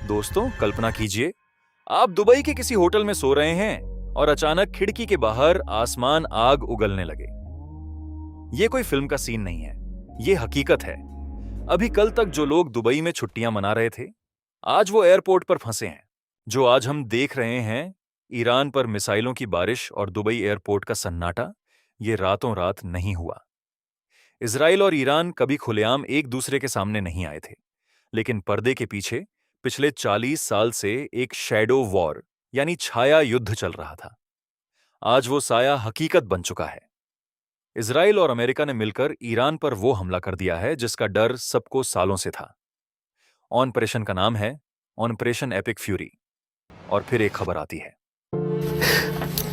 दोस्तों, कल्पना कीजिए आप दुबई के किसी होटल में सो रहे हैं और अचानक खिड़की के बाहर आसमान आग उगलने लगे। ये कोई फिल्म का सीन नहीं है, ये हकीकत है। अभी कल तक जो लोग दुबई में छुट्टियां मना रहे थे, आज वो एयरपोर्ट पर फंसे हैं। जो आज हम देख रहे हैं, ईरान पर मिसाइलों की बारिश और दुबई एयरपोर्ट का सन्नाटा, ये रातों रात नहीं हुआ। इजराइल और ईरान कभी खुलेआम एक दूसरे के सामने नहीं आए थे, लेकिन पर्दे के पीछे पिछले 40 साल से एक शैडो वॉर यानी छाया युद्ध चल रहा था। आज वो साया हकीकत बन चुका है। इजराइल और अमेरिका ने मिलकर ईरान पर वो हमला कर दिया है जिसका डर सबको सालों से था। ऑपरेशन का नाम है ऑपरेशन एपिक फ्यूरी। और फिर एक खबर आती है।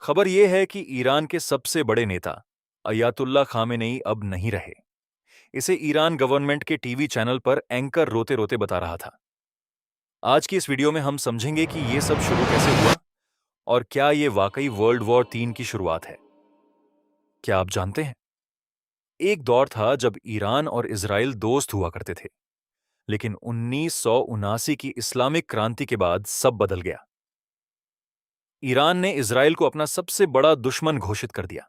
खबर यह है कि ईरान के सबसे बड़े नेता अयातुल्ला खामेनेई अब नहीं रहे। इसे ईरान गवर्नमेंट के टीवी चैनल पर एंकर रोते रोते बता रहा था। आज की इस वीडियो में हम समझेंगे कि यह सब शुरू कैसे हुआ और क्या यह वाकई वर्ल्ड वॉर 3 की शुरुआत है। क्या आप जानते हैं, एक दौर था जब ईरान और इजराइल दोस्त हुआ करते थे, लेकिन 1979 की इस्लामिक क्रांति के बाद सब बदल गया। ईरान ने इजराइल को अपना सबसे बड़ा दुश्मन घोषित कर दिया।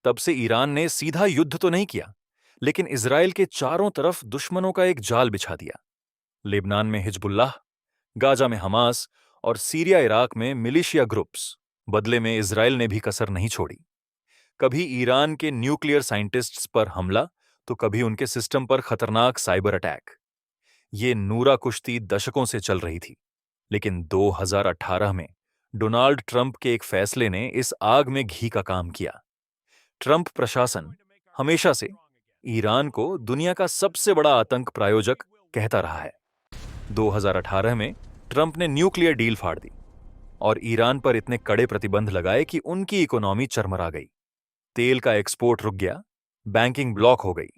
तब से ईरान ने सीधा युद्ध तो नहीं किया, लेकिन इजराइल के चारों तरफ दुश्मनों का एक जाल बिछा दिया। लेबनान में हिजबुल्लाह, गाजा में हमास और सीरिया इराक में मिलिशिया ग्रुप्स। बदले में इजराइल ने भी कसर नहीं छोड़ी। कभी ईरान के न्यूक्लियर साइंटिस्ट्स पर हमला, तो कभी उनके सिस्टम पर खतरनाक साइबर अटैक। ये नूरा कुश्ती दशकों से चल रही थी, लेकिन 2018 में डोनाल्ड ट्रंप के एक फैसले ने इस आग में घी का काम किया। ट्रंप प्रशासन हमेशा से ईरान को दुनिया का सबसे बड़ा आतंक प्रायोजक कहता रहा है। 2018 में ट्रंप ने न्यूक्लियर डील फाड़ दी और ईरान पर इतने कड़े प्रतिबंध लगाए कि उनकी इकोनॉमी चरमरा गई। तेल का एक्सपोर्ट रुक गया, बैंकिंग ब्लॉक हो गई।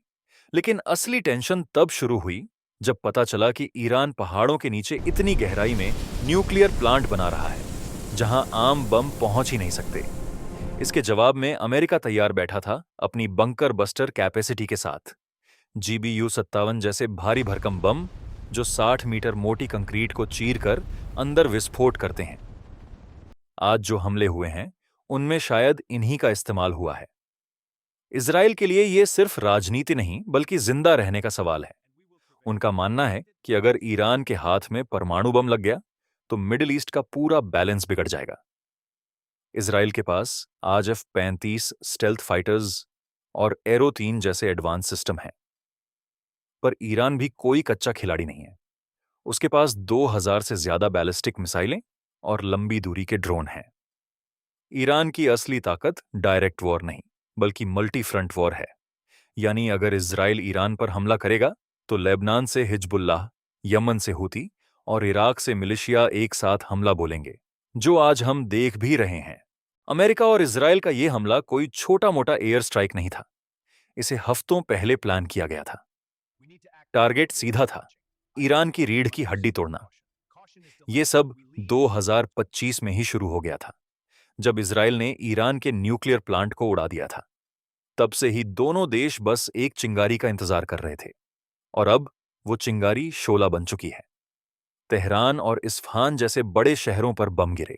लेकिन असली टेंशन तब शुरू हुई जब पता चला कि ईरान पहाड़ों के नीचे इतनी गहराई में न्यूक्लियर प्लांट बना रहा है, जहां आम बम पहुंच ही नहीं सकते। इसके जवाब में अमेरिका तैयार बैठा था अपनी बंकर बस्टर कैपेसिटी के साथ। GBU-57 जैसे भारी भरकम बम जो 60 मीटर मोटी कंक्रीट को चीरकर अंदर विस्फोट करते हैं। आज जो हमले हुए हैं, उनमें शायद इन्हीं का इस्तेमाल हुआ है। इजराइल के लिए यह सिर्फ राजनीति नहीं, बल्कि जिंदा रहने का सवाल है। उनका मानना है कि अगर ईरान के हाथ में परमाणु बम लग गया, तो मिडिल ईस्ट का पूरा बैलेंस बिगड़ जाएगा। इजराइल के पास आज F-35 स्टेल्थ फाइटर्स और एरो-3 जैसे एडवांस सिस्टम हैं। पर ईरान भी कोई कच्चा खिलाड़ी नहीं है। उसके पास 2000 से ज्यादा बैलिस्टिक मिसाइलें और लंबी दूरी के ड्रोन हैं। ईरान की असली ताकत डायरेक्ट वॉर नहीं, बल्कि मल्टी फ्रंट वॉर है। यानी अगर इजराइल ईरान पर हमला करेगा, तो लेबनान से हिजबुल्लाह, यमन से हूती और इराक से मिलिशिया एक साथ हमला बोलेंगे, जो आज हम देख भी रहे हैं। अमेरिका और इजराइल का यह हमला कोई छोटा मोटा एयर स्ट्राइक नहीं था। इसे हफ्तों पहले प्लान किया गया था। टारगेट सीधा था, ईरान की रीढ़ की हड्डी तोड़ना। यह सब 2025 में ही शुरू हो गया था, जब इजराइल ने ईरान के न्यूक्लियर प्लांट को उड़ा दिया था। तब से ही दोनों देश बस एक चिंगारी का इंतजार कर रहे थे, और अब वो चिंगारी शोला बन चुकी है। तेहरान और इस्फहान जैसे बड़े शहरों पर बम गिरे।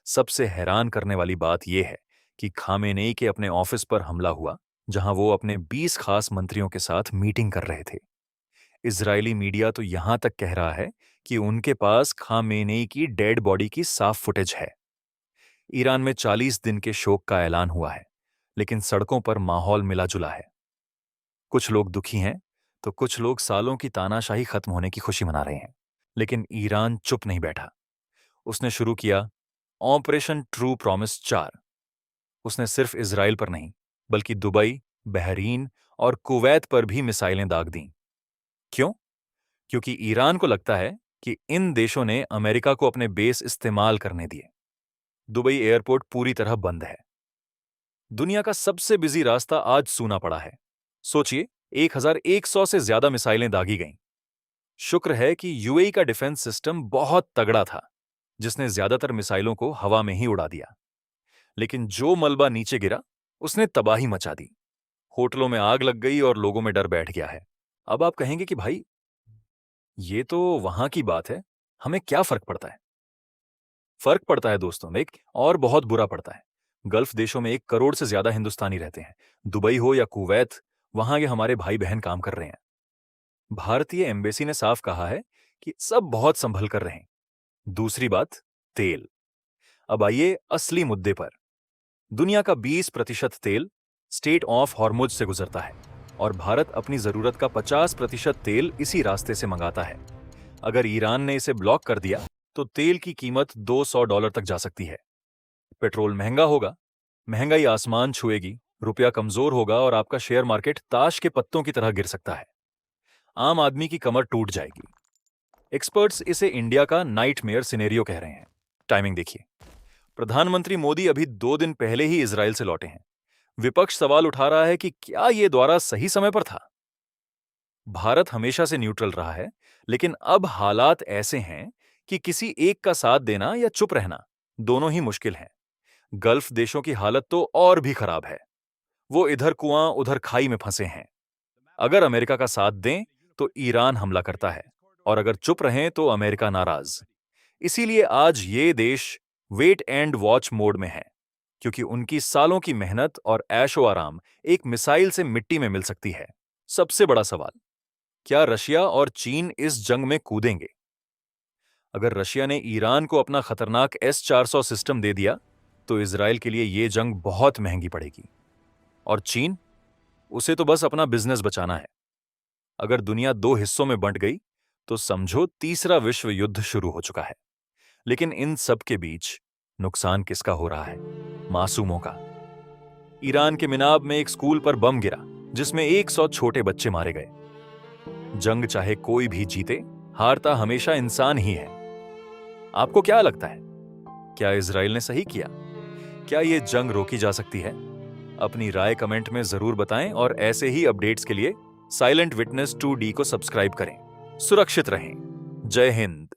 सबसे हैरान करने वाली बात यह है कि खामेनेई के अपने ऑफिस पर हमला हुआ, जहां वो अपने 20 खास मंत्रियों के साथ मीटिंग कर रहे थे। इजरायली मीडिया तो यहां तक कह रहा है कि उनके पास खामेनेई की डेड बॉडी की साफ फुटेज है। ईरान में 40 दिन के शोक का ऐलान हुआ है, लेकिन सड़कों पर माहौल मिला जुला है। कुछ लोग दुखी हैं, तो कुछ लोग सालों की तानाशाही खत्म होने की खुशी मना रहे हैं। लेकिन ईरान चुप नहीं बैठा। उसने शुरू किया ऑपरेशन ट्रू प्रॉमिस 4। उसने सिर्फ इजराइल पर नहीं बल्कि दुबई, बहरीन और कुवैत पर भी मिसाइलें दाग दीं। क्यों? क्योंकि ईरान को लगता है कि इन देशों ने अमेरिका को अपने बेस इस्तेमाल करने दिए। दुबई एयरपोर्ट पूरी तरह बंद है। दुनिया का सबसे बिजी रास्ता आज सूना पड़ा है। सोचिए, 1100 से ज्यादा मिसाइलें दागी गईं। शुक्र है कि यूएई का डिफेंस सिस्टम बहुत तगड़ा था, जिसने ज्यादातर मिसाइलों को हवा में ही उड़ा दिया। लेकिन जो मलबा नीचे गिरा, उसने तबाही मचा दी। होटलों में आग लग गई और लोगों में डर बैठ गया है। अब आप कहेंगे कि भाई, ये तो वहां की बात है, हमें क्या फर्क पड़ता है? फर्क पड़ता है दोस्तों, एक और बहुत बुरा पड़ता है। गल्फ देशों में 1 करोड़ से ज्यादा हिंदुस्तानी रहते हैं। दुबई हो या कुवैत, वहां ये हमारे भाई बहन काम कर रहे हैं। भारतीय एम्बेसी ने साफ कहा है कि सब बहुत संभल कर रहें। दूसरी बात, तेल। अब आइए असली मुद्दे पर। दुनिया का 20% तेल स्टेट ऑफ हॉर्मुज से गुजरता है और भारत अपनी जरूरत का 50% तेल इसी रास्ते से मंगाता है। अगर ईरान ने इसे ब्लॉक कर दिया तो तेल की कीमत $200 तक जा सकती है। पेट्रोल महंगा होगा, महंगाई आसमान छुएगी, रुपया कमजोर होगा और आपका शेयर मार्केट ताश के पत्तों की तरह गिर सकता है। आम आदमी की कमर टूट जाएगी। एक्सपर्ट्स इसे इंडिया का नाइटमेयर सिनेरियो कह रहे हैं। टाइमिंग देखिए, प्रधानमंत्री मोदी अभी 2 दिन पहले ही इजराइल से लौटे हैं। विपक्ष सवाल उठा रहा है कि क्या यह दौरा सही समय पर था? भारत हमेशा से न्यूट्रल रहा है, लेकिन अब हालात ऐसे हैं कि किसी एक का साथ देना या चुप रहना, दोनों ही मुश्किल हैं। गल्फ देशों की हालत तो और भी खराब है। वो इधर कुआं उधर खाई में फंसे हैं। अगर अमेरिका का साथ दें तो ईरान हमला करता है और अगर चुप रहें तो अमेरिका नाराज। इसीलिए आज ये देश वेट एंड वॉच मोड में है, क्योंकि उनकी सालों की मेहनत और ऐशो आराम एक मिसाइल से मिट्टी में मिल सकती है। सबसे बड़ा सवाल, क्या रशिया और चीन इस जंग में कूदेंगे? अगर रशिया ने ईरान को अपना खतरनाक S-400 सिस्टम दे दिया तो इजराइल के लिए यह जंग बहुत महंगी पड़ेगी। और चीन, उसे तो बस अपना बिजनेस बचाना है। अगर दुनिया 2 हिस्सों में बंट गई तो समझो तीसरा विश्व युद्ध शुरू हो चुका है। लेकिन इन सब के बीच नुकसान किसका हो रहा है? मासूमों का। ईरान के मिनाब में एक स्कूल पर बम गिरा जिसमें 100 छोटे बच्चे मारे गए। जंग चाहे कोई भी जीते, हारता हमेशा इंसान ही है। आपको क्या लगता है? क्या इजराइल ने सही किया? क्या यह जंग रोकी जा सकती है? अपनी राय कमेंट में जरूर बताएं और ऐसे ही अपडेट्स के लिए साइलेंट विटनेस 2D को सब्सक्राइब करें। सुरक्षित रहें। जय हिंद।